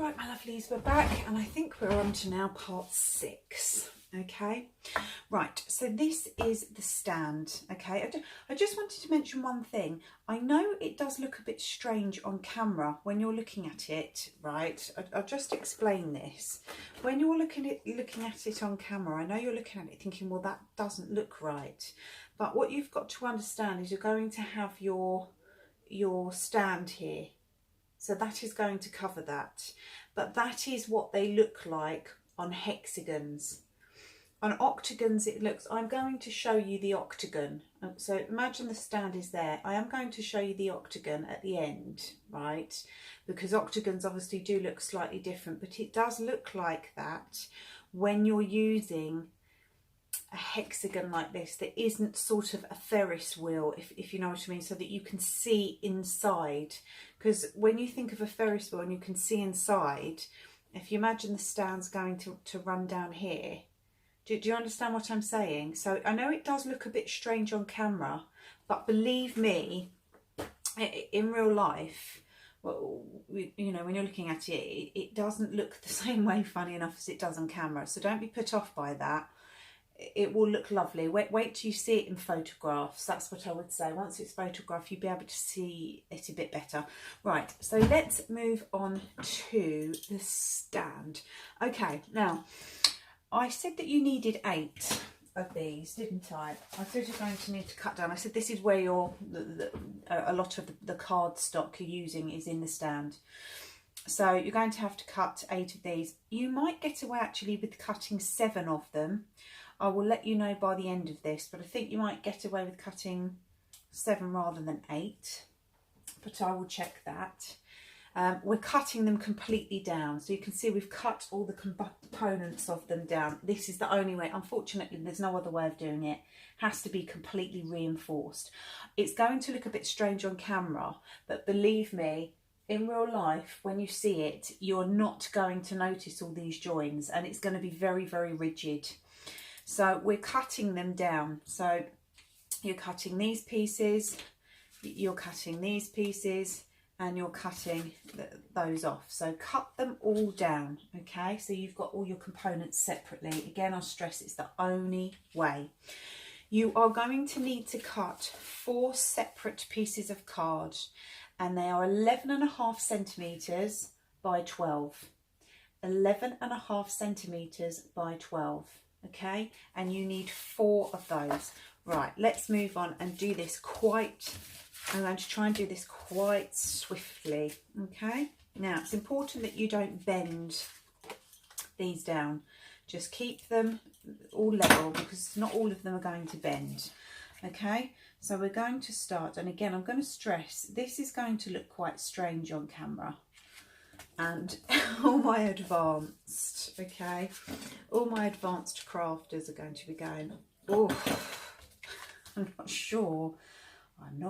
Right, my lovelies, we're back, and I think we're on to now part 6. Okay, right, so this is the stand. Okay, I just wanted to mention one thing. I know it does look a bit strange on camera when you're looking at it, right? I'll just explain this. When you're looking at it on camera, I know you're looking at it thinking, well, that doesn't look right. But what you've got to understand is you're going to have your stand here. So that is going to cover that. But that is what they look like on hexagons. On octagons it looks, I'm going to show you the octagon. So imagine the stand is there. I am going to show you the octagon at the end, right? Because octagons obviously do look slightly different, but it does look like that when you're using a hexagon like this that isn't sort of a Ferris wheel, if you know what I mean, so that you can see inside. Because when you think of a Ferris wheel and you can see inside, if you imagine the stand's going to run down here, do you understand what I'm saying? So I know it does look a bit strange on camera, but believe me, in real life, well, you know, when you're looking at it, it doesn't look the same way, funny enough, as it does on camera. So don't be put off by that. It will look lovely. Wait till you see it in photographs. That's what I would say. Once it's photographed, you'll be able to see it a bit better. Right, so let's move on to the stand. Okay, now, I said that you needed 8 of these, didn't I? I said you're going to need to cut down. I said this is where a lot of the card stock you're using is in the stand. So you're going to have to cut 8 of these. You might get away actually with cutting 7 of them. I will let you know by the end of this, but I think you might get away with cutting 7 rather than 8, but I will check that. We're cutting them completely down, so you can see we've cut all the components of them down. This is the only way. Unfortunately, there's no other way of doing it. It has to be completely reinforced. It's going to look a bit strange on camera, but believe me, in real life, when you see it, you're not going to notice all these joins, and it's going to be very, very rigid. So we're cutting them down. So you're cutting these pieces, you're cutting these pieces, and you're cutting those off. So cut them all down, okay? So you've got all your components separately. Again, I'll stress it's the only way. You are going to need to cut 4 separate pieces of card, and they are 11.5 centimetres by 12. 11.5 centimetres by 12. Okay, and you need 4 of those. Right, let's move on and do this I'm going to try and do this quite swiftly. Okay, now it's important that you don't bend these down. Just keep them all level, because not all of them are going to bend. Okay, so we're going to start, and again I'm going to stress this is going to look quite strange on camera. And all my advanced, okay, all my advanced crafters are going to be going, oh, I'm not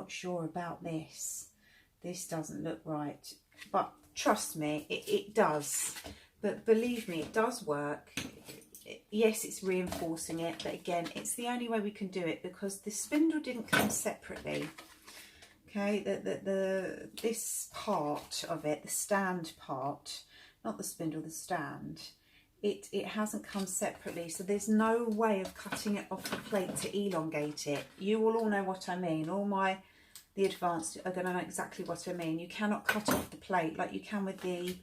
sure about this. This doesn't look right. But trust me, it does. But believe me, it does work. Yes, it's reinforcing it, but again, it's the only way we can do it, because the spindle didn't come separately. Okay, this part of it, the stand part, not the spindle, the stand, it hasn't come separately, so there's no way of cutting it off the plate to elongate it. You will all know what I mean. The advanced are going to know exactly what I mean. You cannot cut off the plate like you can with the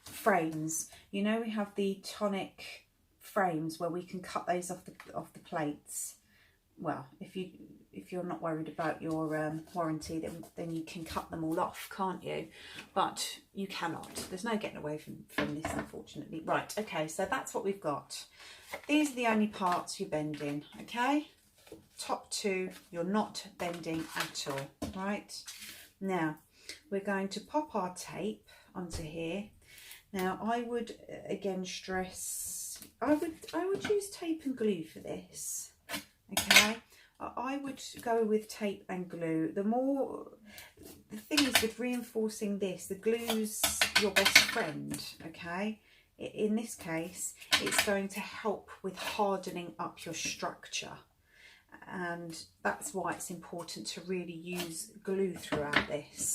frames. You know, we have the Tonic frames where we can cut those off the plates. Well, if you're not worried about your warranty, then you can cut them all off, can't you? But you cannot. There's no getting away from this, unfortunately. Right, okay, so that's what we've got. These are the only parts you're bending, okay? Top 2, you're not bending at all, right? Now, we're going to pop our tape onto here. Now, I would, again, stress, I would use tape and glue for this. Okay, I would go with tape and glue. The thing is with reinforcing this, the glue's your best friend, okay? In this case, it's going to help with hardening up your structure. And that's why it's important to really use glue throughout this.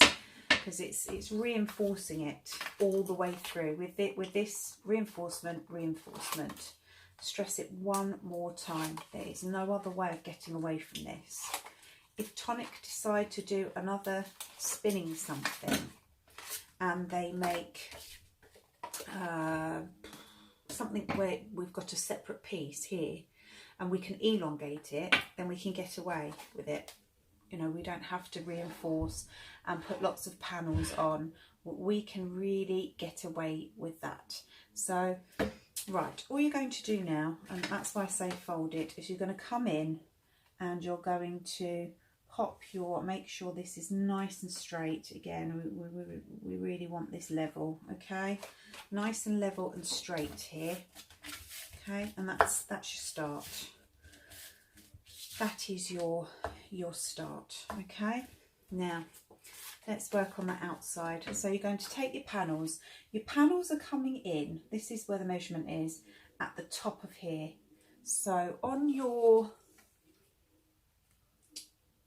because it's reinforcing it all the way through with this reinforcement. Stress it one more time. There is no other way of getting away from this. If Tonic decide to do another spinning something and they make something where we've got a separate piece here and we can elongate it, then we can get away with it. You know, we don't have to reinforce and put lots of panels on. We can really get away with that. So, right, all you're going to do now, and that's why I say fold it, is you're going to come in and you're going to pop your, make sure this is nice and straight. Again, we really want this level, okay? Nice and level and straight here, okay? And that's your start. That is your start, okay? Now, let's work on the outside. So you're going to take your panels. Your panels are coming in. This is where the measurement is, at the top of here. So on your,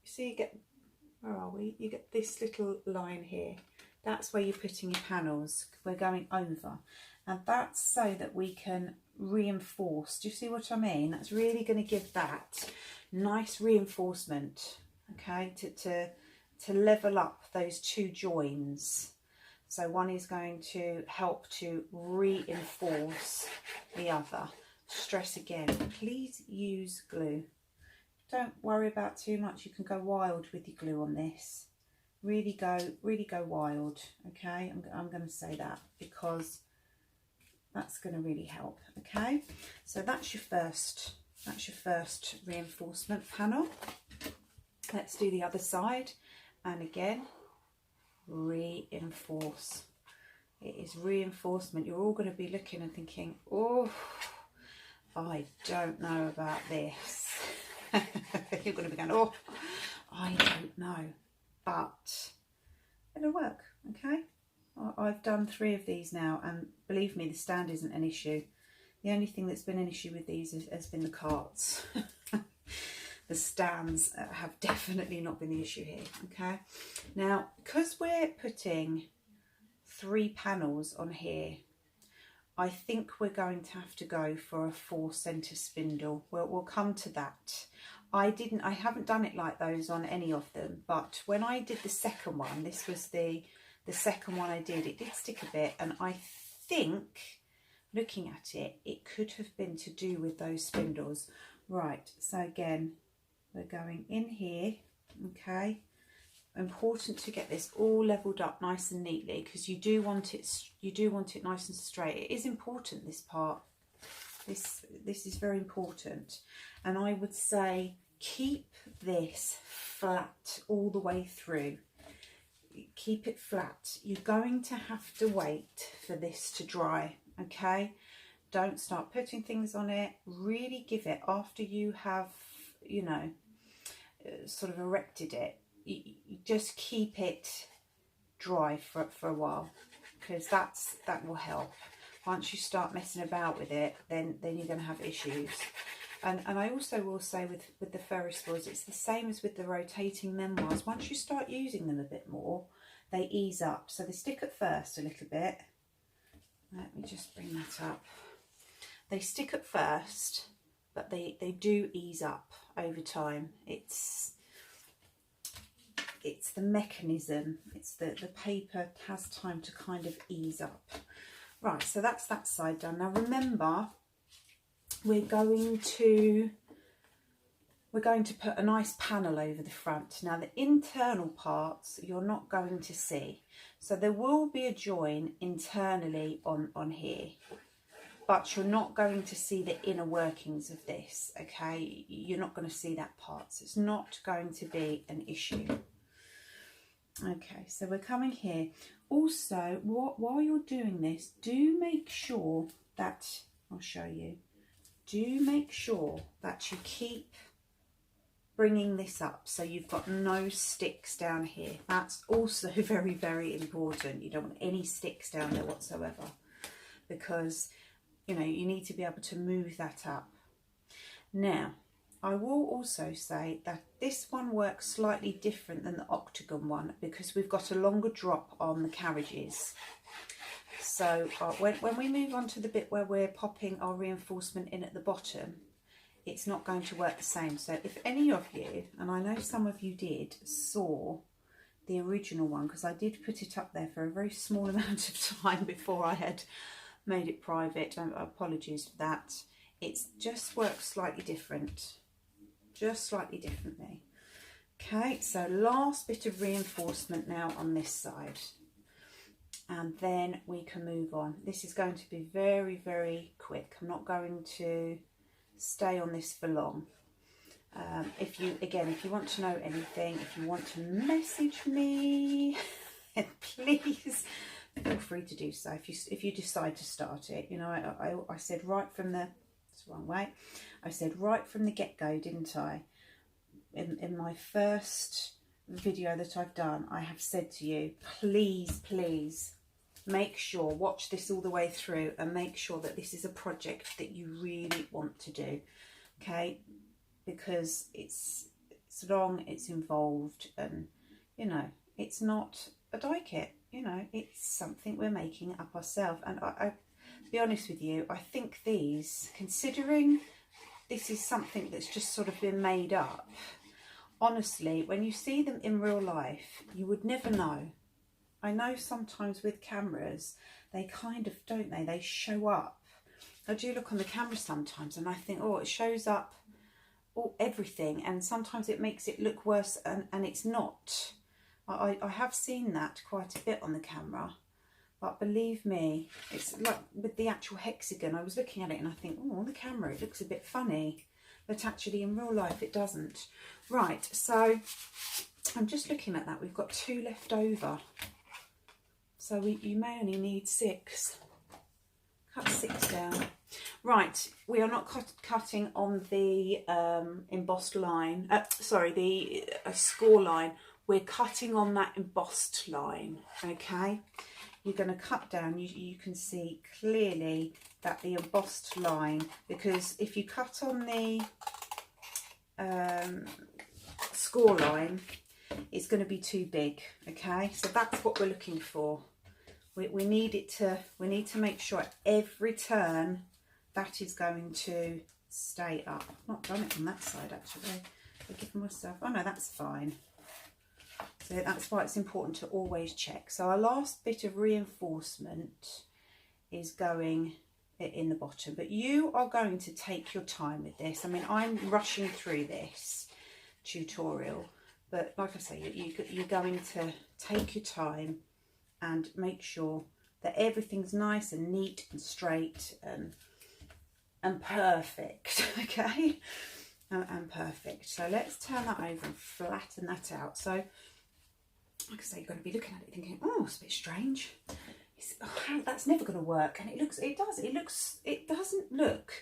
see, you get, where are we? You get this little line here. That's where you're putting your panels. We're going over. And that's so that we can reinforce. Do you see what I mean? That's really going to give that nice reinforcement, okay, to level up those two joins. So one is going to help to reinforce the other. Stress again, please use glue. Don't worry about too much. You can go wild with your glue on this. Really go wild, okay? I'm going to say that because that's going to really help, okay? So that's your first reinforcement panel. Let's do the other side, and again, reinforce. It is reinforcement. You're all going to be looking and thinking, oh, I don't know about this. You're going to be going, oh, I don't know, but it'll work, okay? I've done 3 of these now, and believe me, the stand isn't an issue. The only thing that's been an issue with these has been the carts. The stands have definitely not been the issue here, okay? Now, because we're putting 3 panels on here, I think we're going to have to go for a 4 center spindle. We'll come to that. I haven't done it like those on any of them, but when I did the second one, this was the second one I did, it did stick a bit, and I think, looking at it, it could have been to do with those spindles. Right, so again, we're going in here, okay? Important to get this all leveled up nice and neatly, because you do want it nice and straight. It is important, this part. This is very important, and I would say keep this flat all the way through. Keep it flat. You're going to have to wait for this to dry, okay? Don't start putting things on it. Really give it, after you have, you know, sort of erected it, you just keep it dry for a while, because that will help. Once you start messing about with it, then you're going to have issues. And I also will say with the Ferris wheels, it's the same as with the rotating memoirs. Once you start using them a bit more, they ease up. So they stick at first a little bit. Let me just bring that up. They stick at first, but they do ease up over time. It's the mechanism. It's the paper has time to kind of ease up. Right, so that's that side done. Now remember, we're going to put a nice panel over the front. Now the internal parts you're not going to see. So there will be a join internally on here, but you're not going to see the inner workings of this, okay? You're not going to see that part, so it's not going to be an issue. Okay, so we're coming here. Also, while you're doing this, do make sure that, I'll show you, do make sure that you keep bringing this up so you've got no sticks down here. That's also very, very important. You don't want any sticks down there whatsoever, because, you know, you need to be able to move that up. Now, I will also say that this one works slightly different than the octagon one because we've got a longer drop on the carriages. So when we move on to the bit where we're popping our reinforcement in at the bottom, it's not going to work the same. So if any of you, and I know some of you did, saw the original one, because I did put it up there for a very small amount of time before I had made it private. Apologies for that. It just works slightly different, just slightly differently. Okay, so last bit of reinforcement now on this side, and then we can move on. This is going to be very, very quick. I'm not going to stay on this for long. If you want to know anything, if you want to message me, please feel free to do so. If you decide to start it, you know, I said right from the, it's the wrong way. I said right from the get-go, didn't I? In my first video that I've done, I have said to you, please make sure, watch this all the way through and make sure that this is a project that you really want to do, okay? Because it's long, it's involved, and, you know, it's not a die kit, you know, it's something we're making up ourselves. And I be honest with you, I think these, considering this is something that's just sort of been made up, honestly, when you see them in real life, you would never know. I know sometimes with cameras, they kind of, don't they? They show up. I do look on the camera sometimes and I think, oh, it shows up all everything, and sometimes it makes it look worse, and it's not. I have seen that quite a bit on the camera, but believe me, it's like with the actual Hexagon, I was looking at it and I think, oh, on the camera it looks a bit funny, but actually in real life it doesn't. Right, so I'm just looking at that. We've got 2 left over, so you may only need 6. Cut 6 down. Right, we are not cutting on the embossed line, the score line. We're cutting on that embossed line, okay? You're going to cut down, you can see clearly that the embossed line, because if you cut on the score line, it's going to be too big, okay? So that's what we're looking for. We need to make sure at every turn that is going to stay up. I've not done it on that side actually. I've given myself, oh no, that's fine. So that's why it's important to always check. So our last bit of reinforcement is going in the bottom, but you are going to take your time with this. I mean, I'm rushing through this tutorial, but like I say, you're going to take your time and make sure that everything's nice and neat and straight and perfect, okay? And perfect. So let's turn that over and flatten that out. So, like I say, you're going to be looking at it thinking, oh, it's a bit strange. That's never going to work. And it doesn't look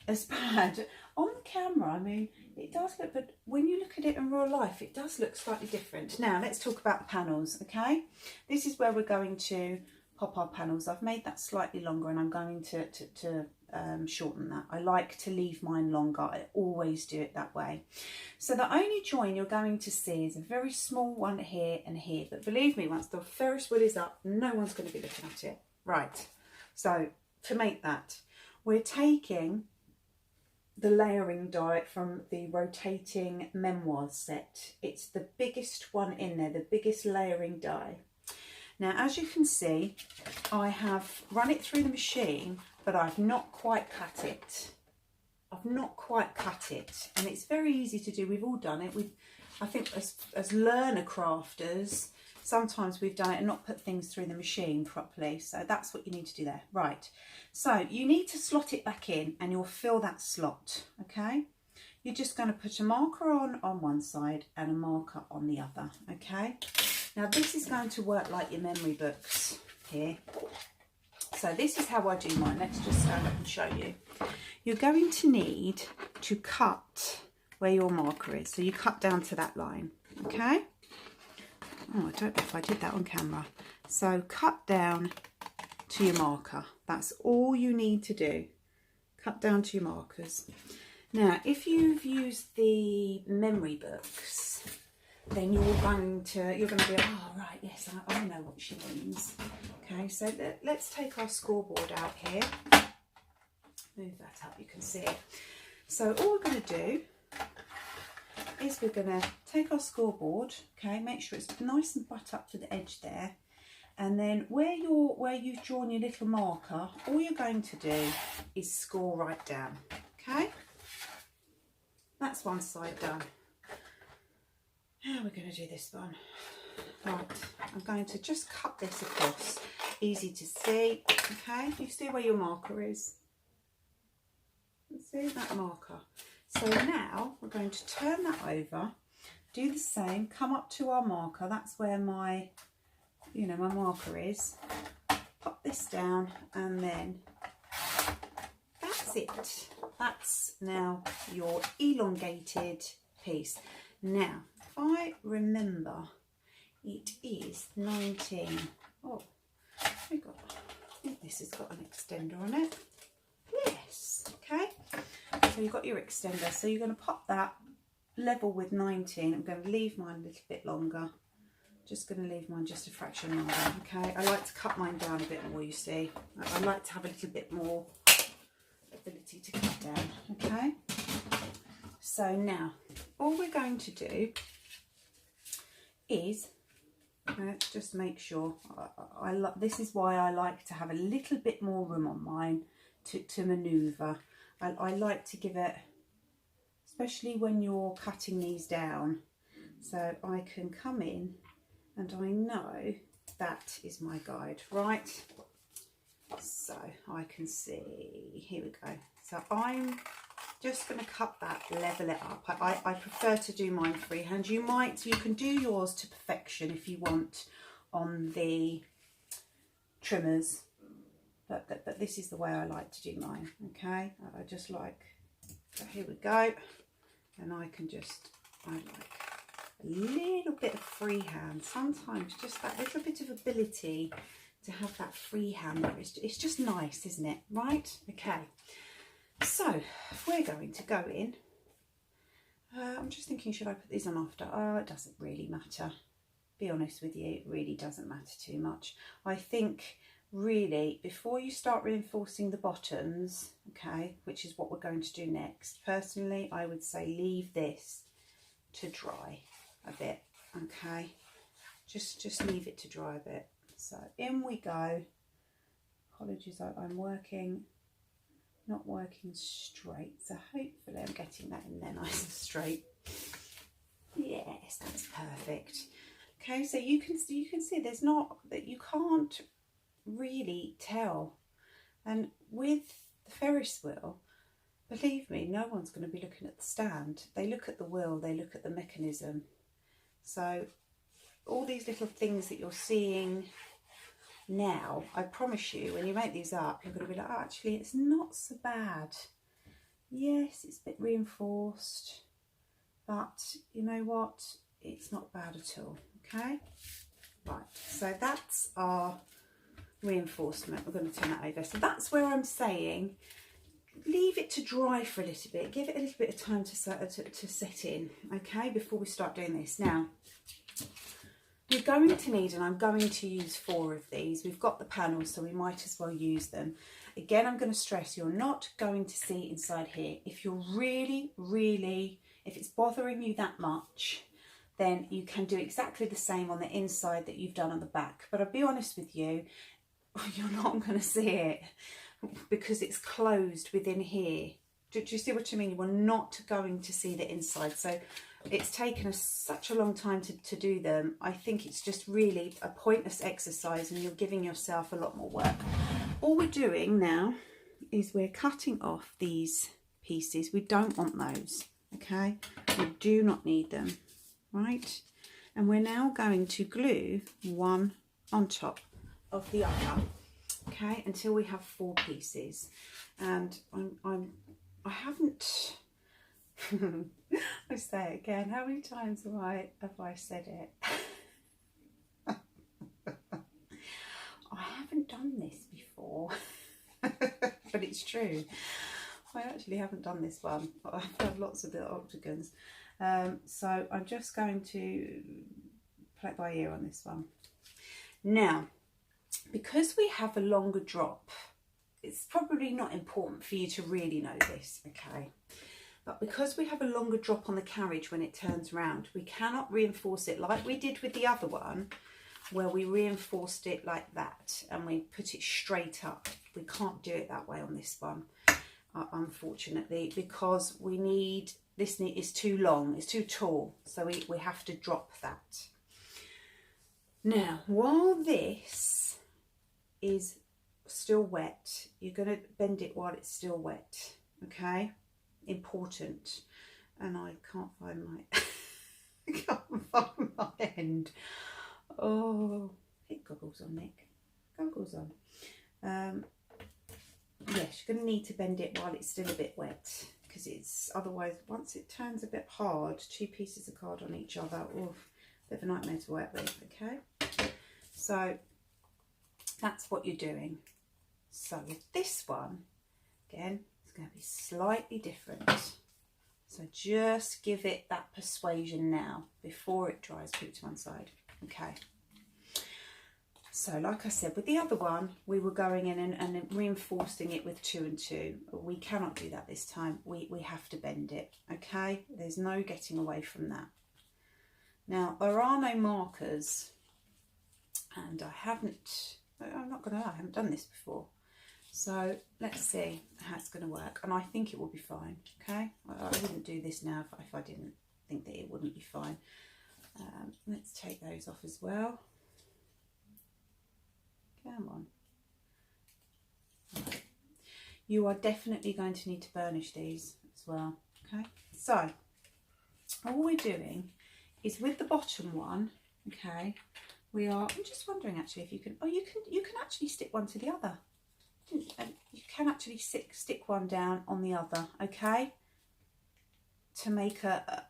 as bad on the camera. I mean, it does look, but when you look at it in real life, it does look slightly different. Now, let's talk about the panels, okay? This is where we're going to pop our panels. I've made that slightly longer and I'm going to shorten that. I like to leave mine longer. I always do it that way. So the only join you're going to see is a very small one here and here. But believe me, once the Ferris wheel is up, no one's going to be looking at it. Right. So to make that, we're taking the layering die from the rotating memoirs set. It's the biggest one in there, the biggest layering die. Now, as you can see, I have run it through the machine, but I've not quite cut it. I've not quite cut it, and it's very easy to do. We've all done it. I think as learner crafters, sometimes we've done it and not put things through the machine properly. So that's what you need to do there. Right. So you need to slot it back in, and you'll fill that slot. Okay. You're just going to put a marker on one side and a marker on the other. Okay. Now this is going to work like your memory books here. So this is how I do mine. Let's just stand up and show you. You're going to need to cut where your marker is. So you cut down to that line, okay? Oh, I don't know if I did that on camera. So cut down to your marker. That's all you need to do. Cut down to your markers. Now, if you've used the memory books, then you're going to be, oh right, yes, I know what she means. Okay, so let's take our scoreboard out here. Move that up, you can see it. So all we're going to do is we're going to take our scoreboard, okay, make sure it's nice and butt up to the edge there, and then where you've drawn your little marker, all you're going to do is score right down. Okay, that's one side done. Now we're going to do this one. Right, I'm going to just cut this across, easy to see. Okay, you see where your marker is? See that marker? So now we're going to turn that over, do the same, come up to our marker, that's where my, my marker is, pop this down, and then that's it. That's now your elongated piece. Now, if I remember, it is 19. Oh, I think this has got an extender on it. Yes, okay. So you've got your extender. So you're going to pop that level with 19. I'm going to leave mine a little bit longer. Just going to leave mine just a fraction longer. Okay. I like to cut mine down a bit more, you see. I like to have a little bit more ability to cut down. Okay. So now, all we're going to do is just make sure. This is why I like to have a little bit more room on mine to manoeuvre. I like to give it, especially when you're cutting these down, so I can come in and I know that is my guide, right? So I can see, here we go. So I'm just going to cut that, level it up. I prefer to do mine freehand. You can do yours to perfection if you want on the trimmers, but this is the way I like to do mine. Okay, I just like, so here we go, and I like a little bit of freehand. Sometimes just that little bit of ability to have that freehand, it's just nice, isn't it? Right? Okay. So we're going to go in. I'm just thinking, should I put these on after? It doesn't really matter. Be honest with you, it really doesn't matter too much. I think really before you start reinforcing the bottoms, okay, which is what we're going to do next, personally I would say leave this to dry a bit. Okay, just leave it to dry a bit. So in we go. Apologies, I'm not working straight, so hopefully I'm getting that in there nice and straight. Yes, that's perfect. Okay, so you can see there's not, that you can't really tell. And with the Ferris wheel, believe me, no one's going to be looking at the stand. They look at the wheel, they look at the mechanism. So all these little things that you're seeing now, I promise you, when you make these up, you're going to be like, oh, actually, it's not so bad. Yes, it's a bit reinforced, but you know what? It's not bad at all. Okay, right. So that's our reinforcement. We're going to turn that over. So that's where I'm saying leave it to dry for a little bit. Give it a little bit of time to set in. Okay, before we start doing this. Now, you're going to need, and I'm going to use 4 of these. We've got the panels, so we might as well use them. Again, I'm going to stress you're not going to see inside here. If you're really, if it's bothering you that much, then you can do exactly the same on the inside that you've done on the back. But I'll be honest with you, you're not going to see it because it's closed within here. Do you see what I mean? You're not going to see the inside. So it's taken us such a long time to do them. I think it's just really a pointless exercise and you're giving yourself a lot more work. All we're doing now is we're cutting off these pieces. We don't want those, okay? We do not need them, right? And we're now going to glue one on top of the other, okay, until we have 4 pieces. And I haven't I say it again, how many times have I said it? I haven't done this before, but it's true. I actually haven't done this one. I've done lots of little octagons. So I'm just going to play it by ear on this one. Now, because we have a longer drop, it's probably not important for you to really know this, okay? But because we have a longer drop on the carriage when it turns round, we cannot reinforce it like we did with the other one, where we reinforced it like that and we put it straight up. We can't do it that way on this one, unfortunately, because we need, this is too long, it's too tall, so we have to drop that. Now, while this is still wet, you're going to bend it while it's still wet, okay? Important. And I can't find my I can't find my end. Oh, get goggles on, Nick. Goggles on. Yes, you're going to need to bend it while it's still a bit wet, because it's otherwise, once it turns a bit hard, two pieces of card on each other, oh, bit of a nightmare to work with, okay? So that's what you're doing. So with this one, again, it's going to be slightly different. So just give it that persuasion now before it dries. Put it to one side. Okay. So like I said, with the other one, we were going in and reinforcing it with 2 and 2. We cannot do that this time. We have to bend it. Okay. There's no getting away from that. Now, there are no markers, and I'm not going to lie, I haven't done this before. So let's see how it's going to work, and I think it will be fine, okay? I wouldn't do this now if I didn't think that it wouldn't be fine. Let's take those off as well. Come on. Right. You are definitely going to need to burnish these as well, okay? So all we're doing is with the bottom one, okay, I'm just wondering actually if you can, you can actually stick one to the other. You can actually stick one down on the other, okay, to make a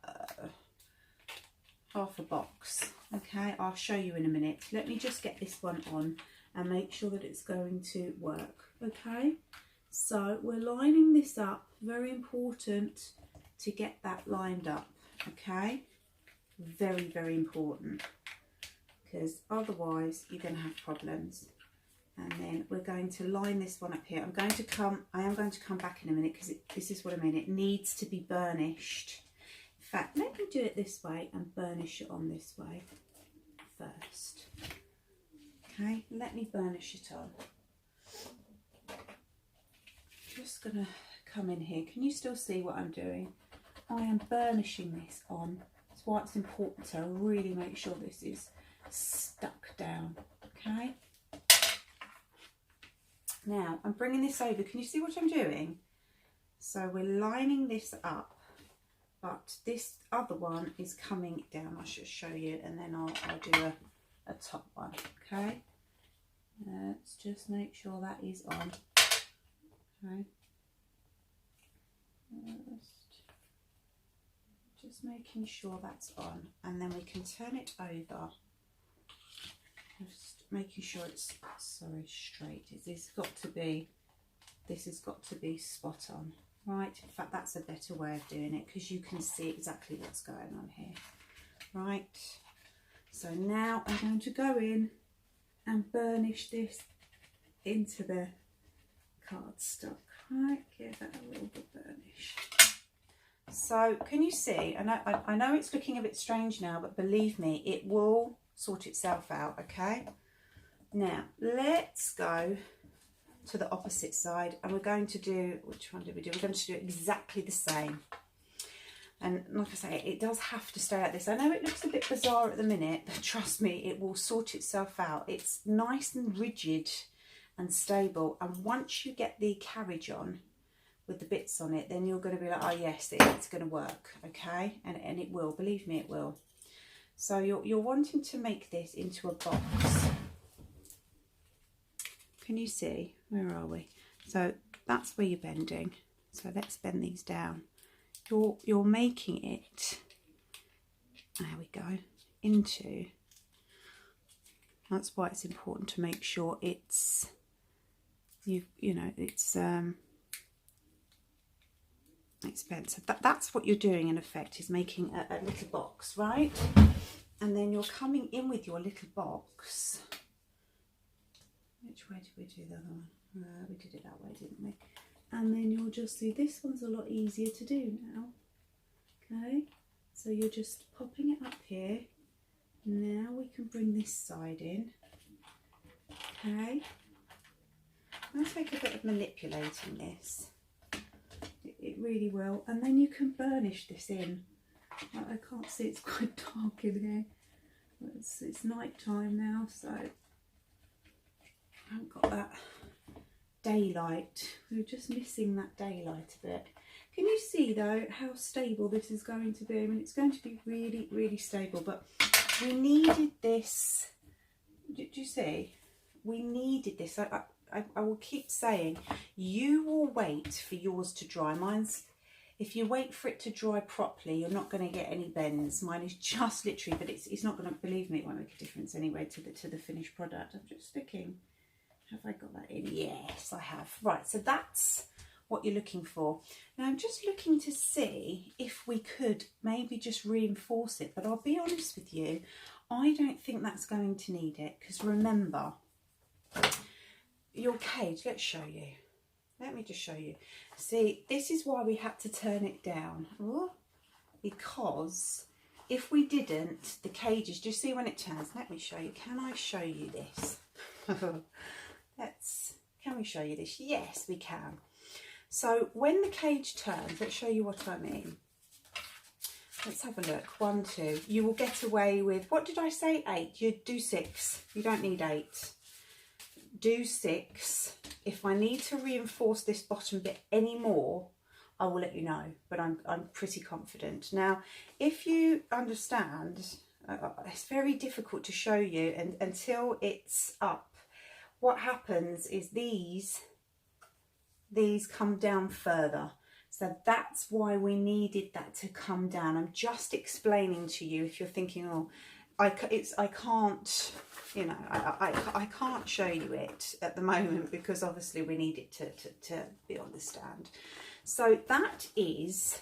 half a box, okay. I'll show you in a minute. Let me just get this one on and make sure that it's going to work, okay. So we're lining this up, very important to get that lined up, okay, very, very important, because otherwise you're going to have problems. And then we're going to line this one up here. I am going to come back in a minute, because this is what I mean. It needs to be burnished. In fact, let me do it this way and burnish it on this way first. Okay, let me burnish it on. Just going to come in here. Can you still see what I'm doing? I am burnishing this on. That's why it's important to really make sure this is stuck down. Okay. Now, I'm bringing this over. Can you see what I'm doing? So we're lining this up, but this other one is coming down. I should show you, and then I'll do a top one, okay? Let's just make sure that is on, okay? Just making sure that's on, and then we can turn it over. Just making sure it's straight. This has got to be spot on, right? In fact, that's a better way of doing it, because you can see exactly what's going on here, right? So now I'm going to go in and burnish this into the cardstock, right? Give that a little bit burnish. So can you see? And I know it's looking a bit strange now, but believe me, it will sort itself out, okay? Now let's go to the opposite side, and we're going to do, which one did we do? We're going to do exactly the same. And like I say, it does have to stay like this. I know it looks a bit bizarre at the minute, but trust me, it will sort itself out. It's nice and rigid and stable, and once you get the carriage on with the bits on it, then you're going to be like, oh yes, it's going to work, okay? And it will, believe me, it will. So you're wanting to make this into a box. Can you see? Where are we? So that's where you're bending. So let's bend these down. You're making it, there we go, into, that's why it's important to make sure it's, it's it's bent. So that's what you're doing in effect, is making a little box, right? And then you're coming in with your little box. Which way did we do the other one? We did it that way, didn't we? And then you'll just see, this one's a lot easier to do now. Okay, so you're just popping it up here. Now we can bring this side in. Okay, I'll take a bit of manipulating this. It really will. And then you can burnish this in. I can't see, it's quite dark in here. It's night time now, so I haven't got that daylight. We're just missing that daylight a bit. Can you see though how stable this is going to be? I mean, it's going to be really, really stable, but we needed this. Do you see? We needed this. I will keep saying, you will wait for yours to dry. Mine's, if you wait for it to dry properly, you're not going to get any bends. Mine is just literally, but it's not going to, believe me, it won't make a difference anyway to the finished product. I'm just sticking. Have I got that in? Yes, I have. Right, so that's what you're looking for. Now I'm just looking to see if we could maybe just reinforce it, but I'll be honest with you, I don't think that's going to need it, because remember, your cage, let's show you. Let me just show you. See, this is why we had to turn it down. Ooh, because if we didn't, the cages, do you see when it turns? Let me show you. Can I show you this? Can we show you this? Yes, we can. So when the cage turns, let's show you what I mean. Let's have a look. 1, 2. You will get away with, what did I say? 8. You do 6. You don't need 8. Do 6. If I need to reinforce this bottom bit any more, I will let you know, but I'm pretty confident. Now, if you understand, it's very difficult to show you until it's up. What happens is these come down further. So that's why we needed that to come down. I'm just explaining to you if you're thinking, oh, I can't, you know, I can't show you it at the moment because obviously we need it to be on the stand. So that is,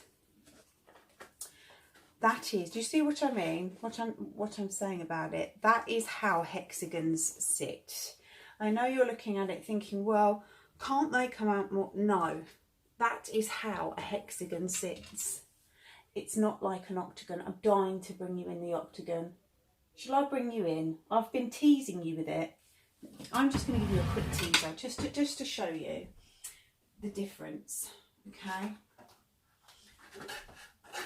do you see what I mean? What I'm saying about it? That is how hexagons sit. I know you're looking at it thinking, well, can't they come out more? No, that is how a hexagon sits. It's not like an octagon. I'm dying to bring you in the octagon. Shall I bring you in? I've been teasing you with it. I'm just going to give you a quick teaser just to show you the difference. Okay.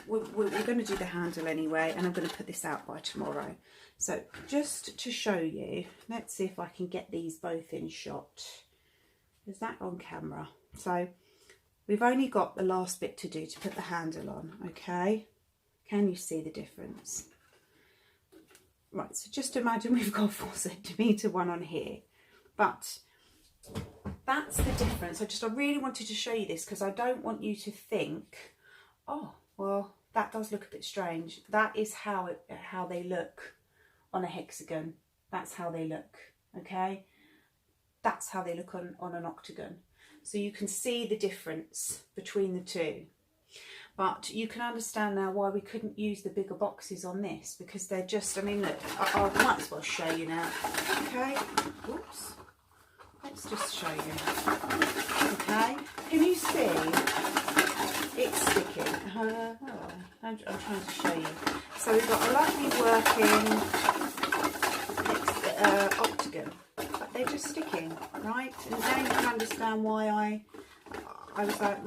We're going to do the handle anyway, and I'm going to put this out by tomorrow. So just to show you, let's see if I can get these both in shot. Is that on camera? So we've only got the last bit to do to put the handle on, okay? Can you see the difference? Right, so just imagine we've got 4 centimetre one on here, but that's the difference. I really wanted to show you this because I don't want you to think, oh, well, that does look a bit strange. That is how they look on a hexagon. That's how they look, okay? That's how they look on an octagon. So you can see the difference between the two. But you can understand now why we couldn't use the bigger boxes on this, because they're just, I mean, look, I might as well show you now, okay? Oops. Let's just show you. Okay? Can you see? It's sticking. I'm trying to show you. So we've got a lovely working octagon, but they're just sticking, right? And now you can understand why I was like,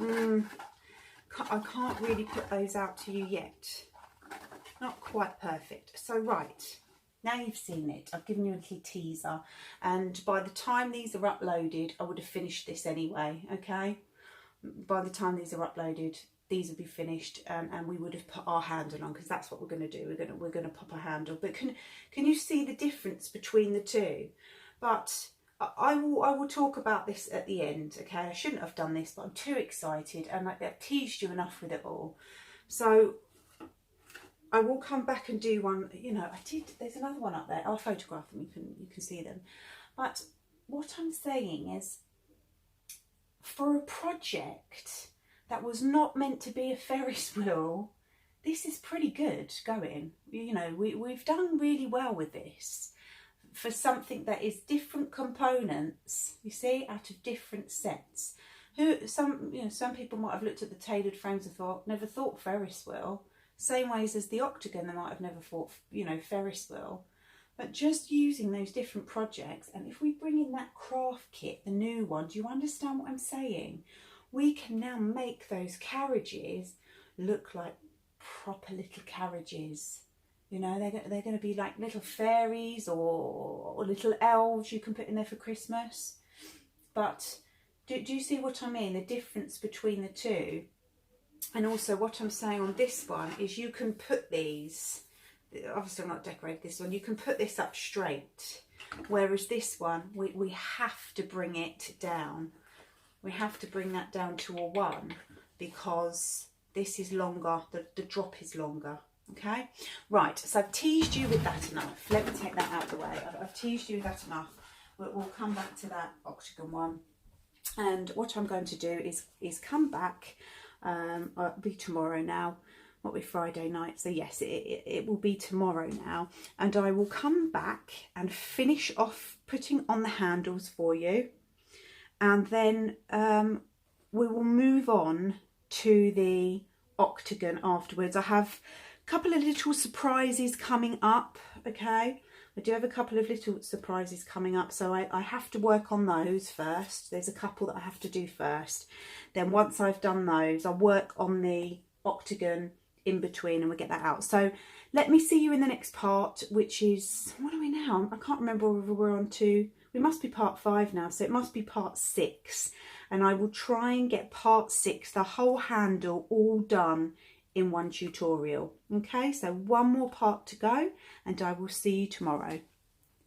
I can't really put those out to you yet. Not quite perfect. So right, now you've seen it. I've given you a little teaser, and by the time these are uploaded, I would have finished this anyway, okay? By the time these are uploaded, these will be finished, and we would have put our handle on, because that's what we're going to do. We're going to pop a handle. But can you see the difference between the two? But I will talk about this at the end, okay? I shouldn't have done this, but I'm too excited, and I've teased you enough with it all. So I will come back and do one, you know, there's another one up there. I'll photograph them, you can see them. But what I'm saying is, for a project that was not meant to be a Ferris wheel, this is pretty good going. You know, we've done really well with this for something that is different components, you see, out of different sets. Some people might have looked at the tailored frames and thought, never thought Ferris wheel. Same ways as the octagon, they might have never thought, you know, Ferris wheel. But just using those different projects, and if we bring in that craft kit, the new one, do you understand what I'm saying? We can now make those carriages look like proper little carriages. You know, they're going to be like little fairies or little elves you can put in there for Christmas. But do you see what I mean? The difference between the two. And also what I'm saying on this one is you can put these, obviously I'm not decorated this one, you can put this up straight. Whereas this one, we have to bring it down. We have to bring that down to a 1 because this is longer, the drop is longer. Okay, right, so I've teased you with that enough. Let me take that out of the way. I've teased you with that enough. We'll come back to that octagon one. And what I'm going to do is come back. It'll be tomorrow now. Won't be Friday night. So yes, it will be tomorrow now. And I will come back and finish off putting on the handles for you. And then we will move on to the octagon afterwards. I have a couple of little surprises coming up, okay? I do have a couple of little surprises coming up, so I have to work on those first. There's a couple that I have to do first. Then once I've done those, I'll work on the octagon in between and we'll get that out. So let me see you in the next part, which is, what are we now? I can't remember whether we're on to, we must be part 5 now, so it must be part 6. And I will try and get part 6, the whole handle, all done in one tutorial. Okay, so one more part to go and I will see you tomorrow.